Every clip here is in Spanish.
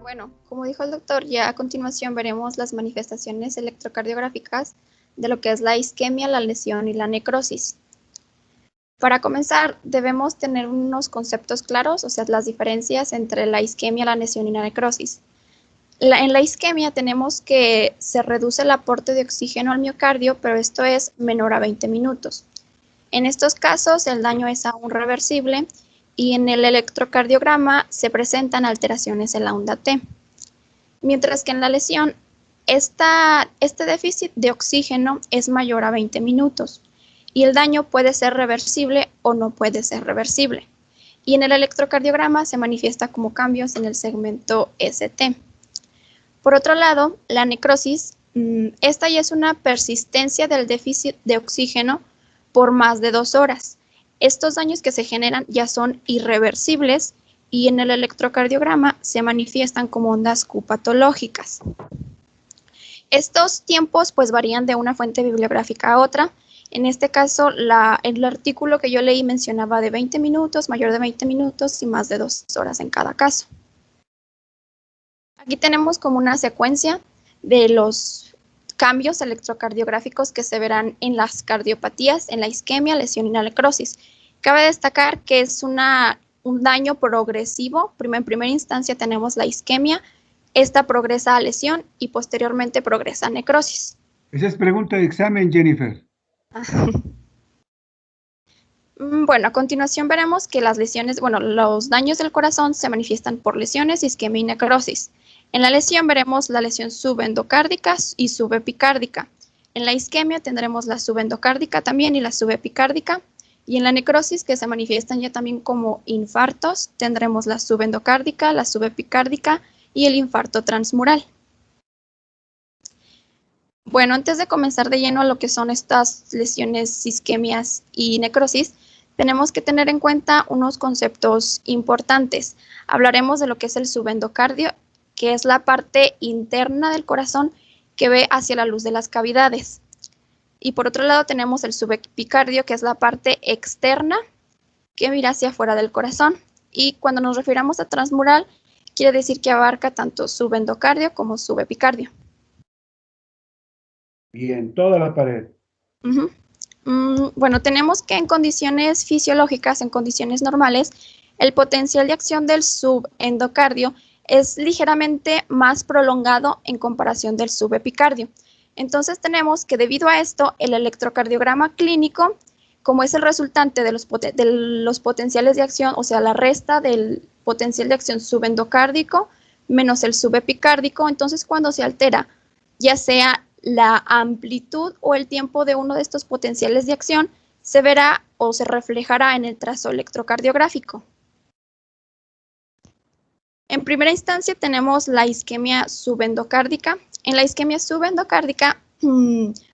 Bueno, como dijo el doctor, ya a continuación veremos las manifestaciones electrocardiográficas de lo que es la isquemia, la lesión y la necrosis. Para comenzar, debemos tener unos conceptos claros, o sea, las diferencias entre la isquemia, la lesión y la necrosis. En la isquemia tenemos que se reduce el aporte de oxígeno al miocardio, pero esto es menor a 20 minutos. En estos casos, el daño es aún reversible y en el electrocardiograma se presentan alteraciones en la onda T. Mientras que en la lesión, este déficit de oxígeno es mayor a 20 minutos y el daño puede ser reversible o no puede ser reversible. Y en el electrocardiograma se manifiesta como cambios en el segmento ST. Por otro lado, la necrosis, esta ya es una persistencia del déficit de oxígeno por más de 2 horas. Estos daños que se generan ya son irreversibles y en el electrocardiograma se manifiestan como ondas Q patológicas. Estos tiempos pues varían de una fuente bibliográfica a otra. En este caso, el artículo que yo leí mencionaba de 20 minutos, mayor de 20 minutos y más de 2 horas en cada caso. Aquí tenemos como una secuencia de los cambios electrocardiográficos que se verán en las cardiopatías, en la isquemia, lesión y la necrosis. Cabe destacar que es un daño progresivo. En primera instancia tenemos la isquemia, esta progresa a lesión y posteriormente progresa a necrosis. Esa es pregunta de examen, Jennifer. Bueno, a continuación veremos que las lesiones, los daños del corazón se manifiestan por lesiones, isquemia y necrosis. En la lesión veremos la lesión subendocárdica y subepicárdica. En la isquemia tendremos la subendocárdica también y la subepicárdica. Y en la necrosis, que se manifiestan ya también como infartos, tendremos la subendocárdica, la subepicárdica y el infarto transmural. Bueno, antes de comenzar de lleno a lo que son estas lesiones, isquemias y necrosis, tenemos que tener en cuenta unos conceptos importantes. Hablaremos de lo que es el subendocardio, que es la parte interna del corazón que ve hacia la luz de las cavidades. Y por otro lado tenemos el subepicardio, que es la parte externa que mira hacia afuera del corazón. Y cuando nos refiramos a transmural, quiere decir que abarca tanto subendocardio como subepicardio. Bien, toda la pared. Bueno, tenemos que en condiciones fisiológicas, en condiciones normales, el potencial de acción del subendocardio es ligeramente más prolongado en comparación del subepicardio. Entonces tenemos que debido a esto, el electrocardiograma clínico, como es el resultante de los potenciales de acción, o sea, la resta del potencial de acción subendocárdico menos el subepicárdico, entonces cuando se altera, ya sea la amplitud o el tiempo de uno de estos potenciales de acción, se verá o se reflejará en el trazo electrocardiográfico. En primera instancia tenemos la isquemia subendocárdica. En la isquemia subendocárdica,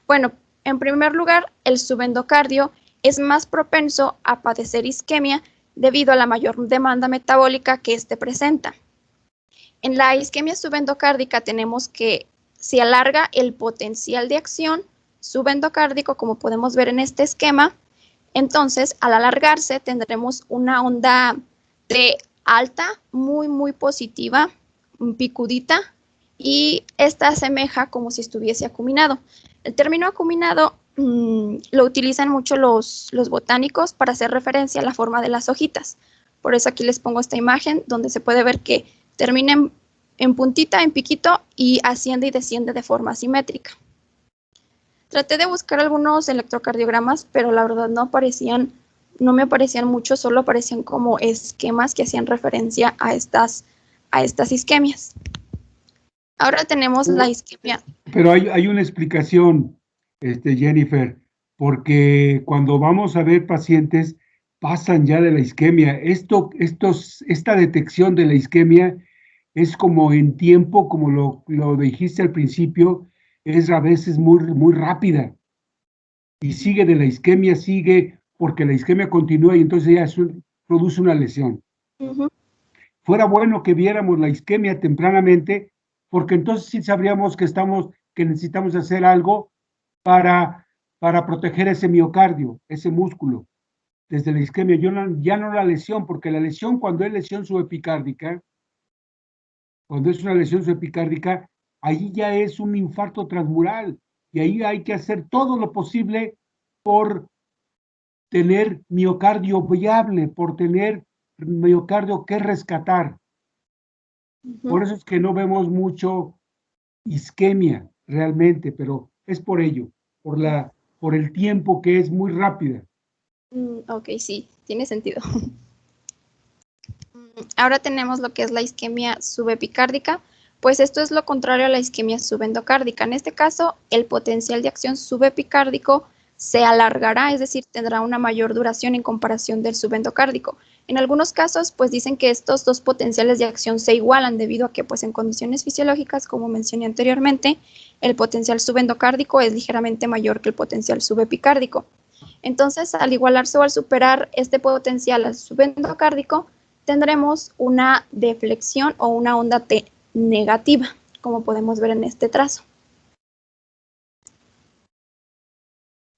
bueno, en primer lugar, el subendocardio es más propenso a padecer isquemia debido a la mayor demanda metabólica que éste presenta. En la isquemia subendocárdica tenemos que se alarga el potencial de acción subendocárdico, como podemos ver en este esquema. Entonces, al alargarse, tendremos una onda T alta, muy positiva, picudita, y esta asemeja como si estuviese acuminado. El término acuminado lo utilizan mucho los botánicos para hacer referencia a la forma de las hojitas. Por eso aquí les pongo esta imagen donde se puede ver que termina en puntita, en piquito, y asciende y desciende de forma simétrica. Traté de buscar algunos electrocardiogramas, pero la verdad no me aparecían muchos, solo aparecían como esquemas que hacían referencia a estas isquemias. Ahora tenemos la isquemia. Pero hay una explicación, Jennifer, porque cuando vamos a ver pacientes, pasan ya de la isquemia. Esta detección de la isquemia es como en tiempo, como lo dijiste al principio, es a veces muy rápida. Y sigue de la isquemia, porque la isquemia continúa y entonces ya produce una lesión. Fuera bueno que viéramos la isquemia tempranamente, porque entonces sí sabríamos que necesitamos hacer algo para proteger ese miocardio, ese músculo, desde la isquemia, ya no la lesión, porque la lesión, cuando es lesión subepicárdica, Cuando es una lesión subepicárdica, ahí ya es un infarto transmural y ahí hay que hacer todo lo posible por tener miocardio viable, por tener miocardio que rescatar. Por eso es que no vemos mucho isquemia realmente, pero es por ello, por el tiempo que es muy rápida. Ok, sí, tiene sentido. Ahora tenemos lo que es la isquemia subepicárdica, pues esto es lo contrario a la isquemia subendocárdica. En este caso, el potencial de acción subepicárdico se alargará, es decir, tendrá una mayor duración en comparación del subendocárdico. En algunos casos, pues dicen que estos dos potenciales de acción se igualan debido a que, pues en condiciones fisiológicas, como mencioné anteriormente, el potencial subendocárdico es ligeramente mayor que el potencial subepicárdico. Entonces, al igualarse o al superar este potencial al subendocárdico, tendremos una deflexión o una onda T negativa, como podemos ver en este trazo.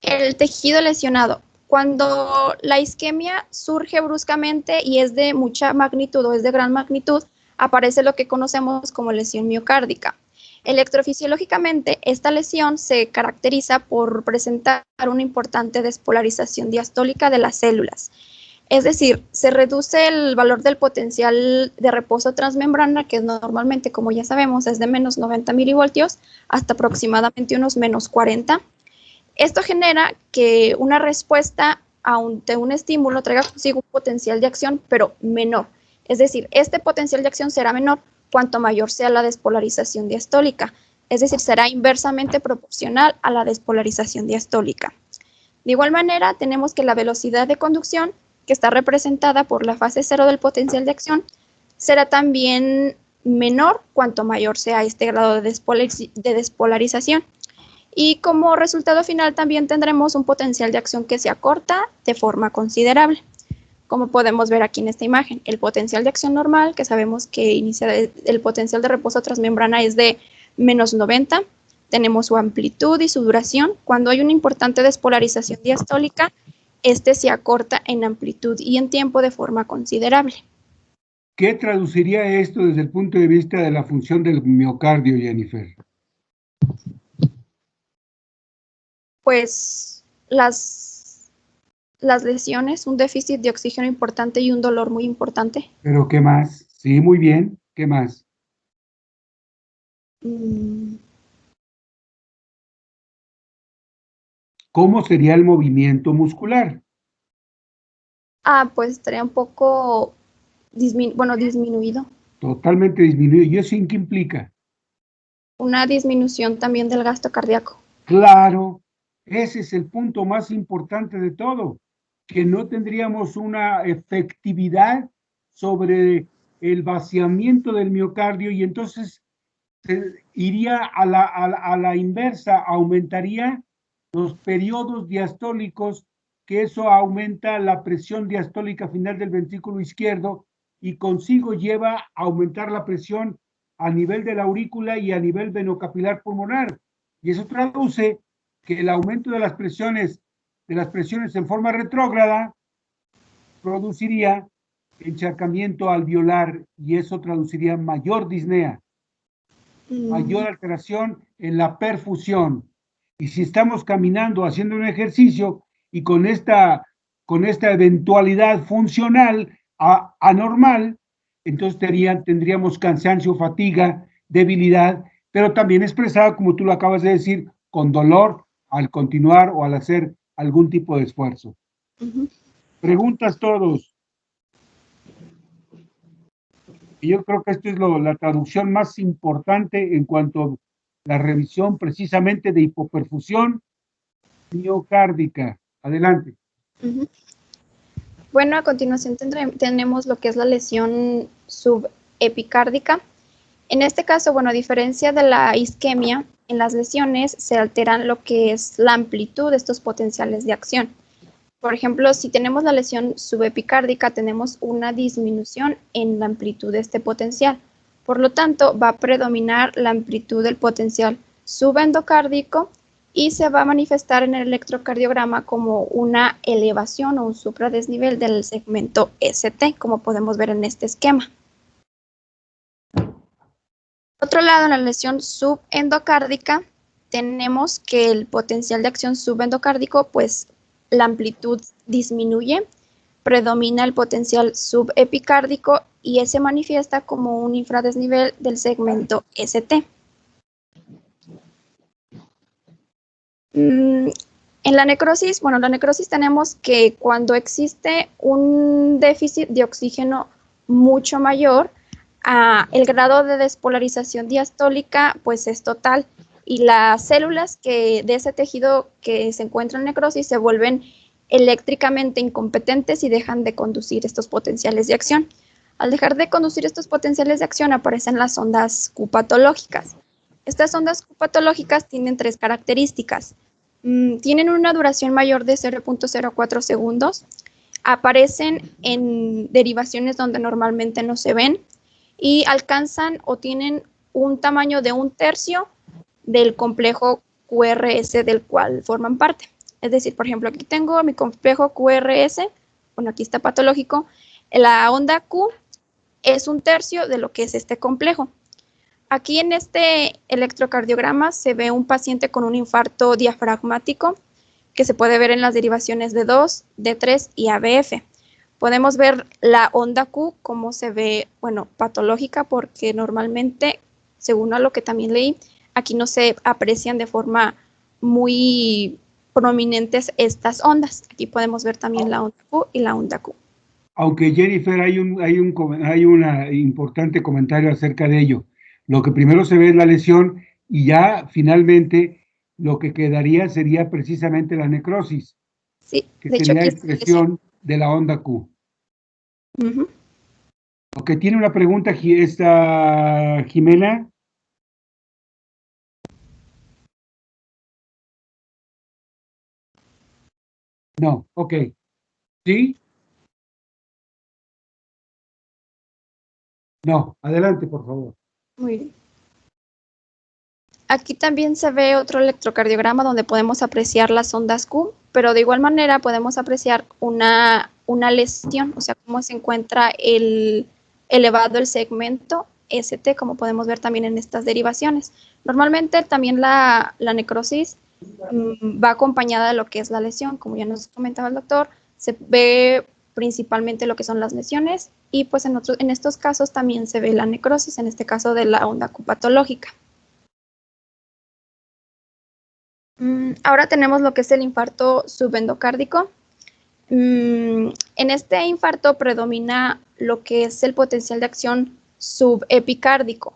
El tejido lesionado. Cuando la isquemia surge bruscamente y es de mucha magnitud o es de gran magnitud, aparece lo que conocemos como lesión miocárdica. Electrofisiológicamente, esta lesión se caracteriza por presentar una importante despolarización diastólica de las células. Es decir, se reduce el valor del potencial de reposo transmembrana, que normalmente, como ya sabemos, es de menos 90 milivoltios hasta aproximadamente unos menos 40. Esto genera que una respuesta ante un estímulo traiga consigo un potencial de acción, pero menor. Es decir, este potencial de acción será menor cuanto mayor sea la despolarización diastólica. Es decir, será inversamente proporcional a la despolarización diastólica. De igual manera, tenemos que la velocidad de conducción, que está representada por la fase cero del potencial de acción, será también menor cuanto mayor sea este grado de despolarización. Y como resultado final también tendremos un potencial de acción que se acorta de forma considerable. Como podemos ver aquí en esta imagen, el potencial de acción normal, que sabemos que el potencial de reposo transmembrana es de menos 90, tenemos su amplitud y su duración. Cuando hay una importante despolarización diastólica, este se acorta en amplitud y en tiempo de forma considerable. ¿Qué traduciría esto desde el punto de vista de la función del miocardio, Jennifer? Pues las lesiones, un déficit de oxígeno importante y un dolor muy importante. ¿Pero qué más? Sí, muy bien. ¿Qué más? ¿Cómo sería el movimiento muscular? Pues estaría un poco disminuido. Totalmente disminuido. ¿Y eso qué implica? Una disminución también del gasto cardíaco. Claro, ese es el punto más importante de todo, que no tendríamos una efectividad sobre el vaciamiento del miocardio y entonces iría a la inversa, aumentaría los periodos diastólicos, que eso aumenta la presión diastólica final del ventrículo izquierdo y consigo lleva a aumentar la presión a nivel de la aurícula y a nivel venocapilar pulmonar. Y eso traduce que el aumento de las presiones en forma retrógrada produciría encharcamiento alveolar y eso traduciría mayor disnea, mayor alteración en la perfusión. Y si estamos caminando, haciendo un ejercicio y con esta eventualidad funcional anormal, entonces tendríamos cansancio, fatiga, debilidad, pero también expresada, como tú lo acabas de decir, con dolor al continuar o al hacer algún tipo de esfuerzo. Preguntas todos. Y yo creo que esto es la traducción más importante en cuanto a la revisión precisamente de hipoperfusión miocárdica. Adelante. Bueno, a continuación tenemos lo que es la lesión subepicárdica. En este caso, bueno, a diferencia de la isquemia, en las lesiones se alteran lo que es la amplitud de estos potenciales de acción. Por ejemplo, si tenemos la lesión subepicárdica, tenemos una disminución en la amplitud de este potencial. Por lo tanto, va a predominar la amplitud del potencial subendocárdico y se va a manifestar en el electrocardiograma como una elevación o un supradesnivel del segmento ST, como podemos ver en este esquema. otro lado, en la lesión subendocárdica, tenemos que el potencial de acción subendocárdico, pues la amplitud disminuye, predomina el potencial subepicárdico y se manifiesta como un infradesnivel del segmento ST. En la necrosis, bueno, en la necrosis tenemos que cuando existe un déficit de oxígeno mucho mayor, el grado de despolarización diastólica pues es total y las células de ese tejido que se encuentra en necrosis se vuelven eléctricamente incompetentes y dejan de conducir estos potenciales de acción. Al dejar de conducir estos potenciales de acción aparecen las ondas Q patológicas. Estas ondas Q patológicas tienen tres características. Tienen una duración mayor de 0.04 segundos, aparecen en derivaciones donde normalmente no se ven y alcanzan o tienen un tamaño de 1/3 del complejo QRS del cual forman parte. Es decir, por ejemplo, aquí tengo mi complejo QRS, bueno, aquí está patológico, la onda Q es 1/3 de lo que es este complejo. Aquí en este electrocardiograma se ve un paciente con un infarto diafragmático que se puede ver en las derivaciones D2, D3 y ABF. Podemos ver la onda Q como se ve, bueno, patológica porque normalmente, según a lo que también leí, aquí no se aprecian de forma muy prominentes estas ondas. Aquí podemos ver también la onda Q y la onda Q. Aunque Jennifer, hay un importante comentario acerca de ello. Lo que primero se ve es la lesión y ya finalmente lo que quedaría sería precisamente la necrosis, Sí, que de hecho sería aquí expresión de la onda Q. Lo que tiene una pregunta esta Jimena. No, ok. ¿Sí? No, adelante, por favor. Muy bien. Aquí también se ve otro electrocardiograma donde podemos apreciar las ondas Q, pero de igual manera podemos apreciar una lesión, o sea, cómo se encuentra elevado el segmento ST, como podemos ver también en estas derivaciones. Normalmente también la necrosis va acompañada de lo que es la lesión, como ya nos comentaba el doctor, se ve principalmente lo que son las lesiones y pues en estos casos también se ve la necrosis, en este caso de la onda Q patológica. Ahora tenemos lo que es el infarto subendocárdico. En este infarto predomina lo que es el potencial de acción subepicárdico.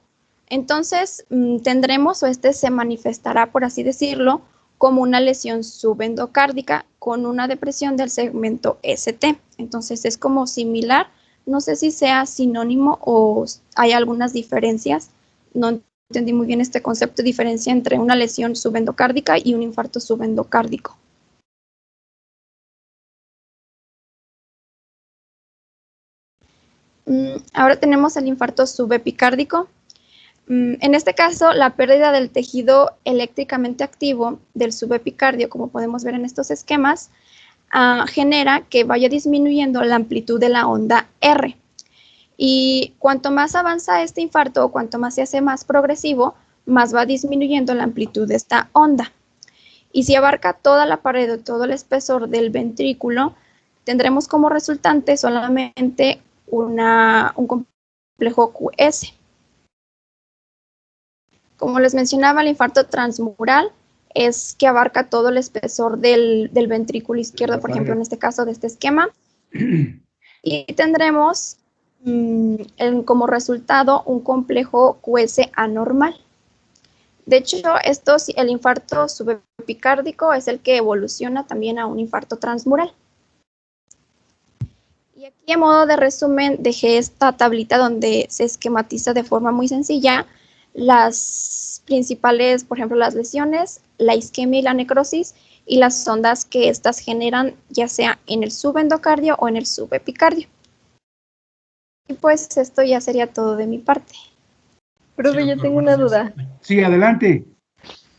Entonces, tendremos o este se manifestará, por así decirlo, como una lesión subendocárdica con una depresión del segmento ST. Entonces, es como similar. No sé si sea sinónimo o hay algunas diferencias. No entendí muy bien este concepto de diferencia entre una lesión subendocárdica y un infarto subendocárdico. Ahora tenemos el infarto subepicárdico. En este caso, la pérdida del tejido eléctricamente activo del subepicardio, como podemos ver en estos esquemas, genera que vaya disminuyendo la amplitud de la onda R. Y cuanto más avanza este infarto o cuanto más se hace más progresivo, más va disminuyendo la amplitud de esta onda. Y si abarca toda la pared o todo el espesor del ventrículo, tendremos como resultante solamente un complejo QS. Como les mencionaba, el infarto transmural es que abarca todo el espesor del ventrículo izquierdo, por ejemplo, en este caso de este esquema. Y tendremos como resultado un complejo QS anormal. De hecho, el infarto subepicárdico es el que evoluciona también a un infarto transmural. Y aquí, a modo de resumen, dejé esta tablita donde se esquematiza de forma muy sencilla las principales, por ejemplo, las lesiones, la isquemia y la necrosis, y las ondas que estas generan, ya sea en el subendocardio o en el subepicardio. Y pues esto ya sería todo de mi parte. Profe, yo tengo una duda. Sí, adelante.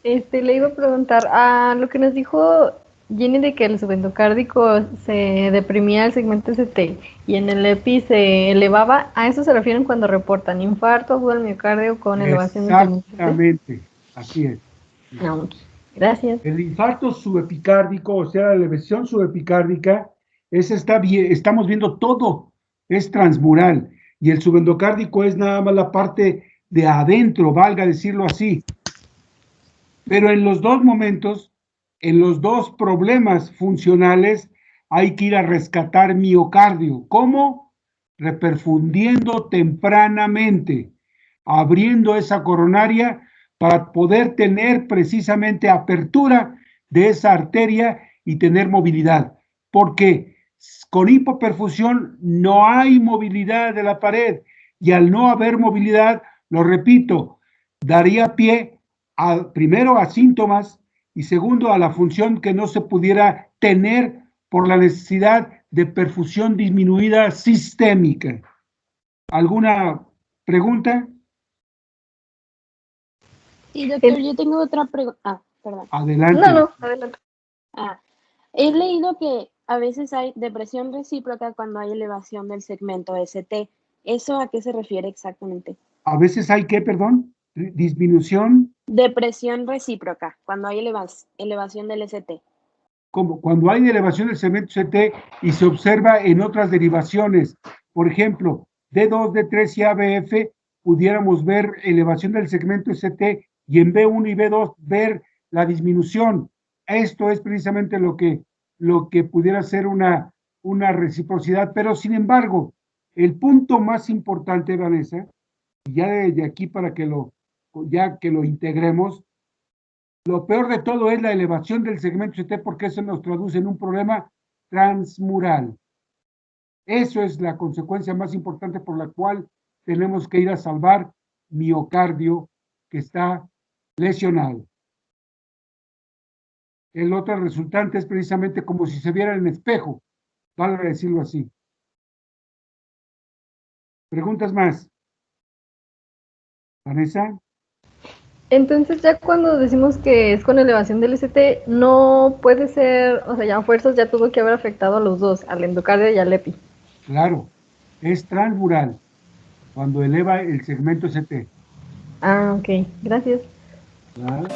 Le iba a preguntar, a lo que nos dijo Jenny, de que el subendocárdico se deprimía el segmento ST y en el EPI se elevaba, ¿a eso se refieren cuando reportan infarto agudo al miocardio con elevación del segmento ST? Exactamente, así es. Ah, ok. Gracias. El infarto subepicárdico, o sea, la elevación subepicárdica, estamos viendo todo, es transmural, y el subendocárdico es nada más la parte de adentro, valga decirlo así. Pero en los dos momentos, en los dos problemas funcionales, hay que ir a rescatar miocardio. ¿Cómo? Reperfundiendo tempranamente, abriendo esa coronaria para poder tener precisamente apertura de esa arteria y tener movilidad. Porque con hipoperfusión no hay movilidad de la pared y al no haber movilidad, lo repito, daría pie primero a síntomas y segundo a la función que no se pudiera tener por la necesidad de perfusión disminuida sistémica. ¿Alguna pregunta? Sí, doctor, yo tengo otra pregunta. Ah, perdón. Adelante. No, adelante. He leído que a veces hay depresión recíproca cuando hay elevación del segmento ST. ¿Eso a qué se refiere exactamente? A veces hay que, perdón, disminución. Depresión recíproca cuando hay elevación del ST. Como cuando hay elevación del segmento CT y se observa en otras derivaciones. Por ejemplo, D2, D3 y ABF, pudiéramos ver elevación del segmento ST y en B1 y B2 ver la disminución. Esto es precisamente lo que pudiera ser una reciprocidad, pero sin embargo, el punto más importante, Vanessa, ya de aquí para que ya que lo integremos, lo peor de todo es la elevación del segmento CT porque eso nos traduce en un problema transmural. Eso es la consecuencia más importante por la cual tenemos que ir a salvar miocardio que está lesionado. El otro resultante es precisamente como si se viera en el espejo, valga decirlo así. ¿Preguntas más? ¿Vanessa? Entonces ya cuando decimos que es con elevación del ST, no puede ser, o sea, ya a fuerzas ya tuvo que haber afectado a los dos, al endocardio y al EPI. Claro, es transmural cuando eleva el segmento ST. Ah, ok, gracias. ¿Verdad?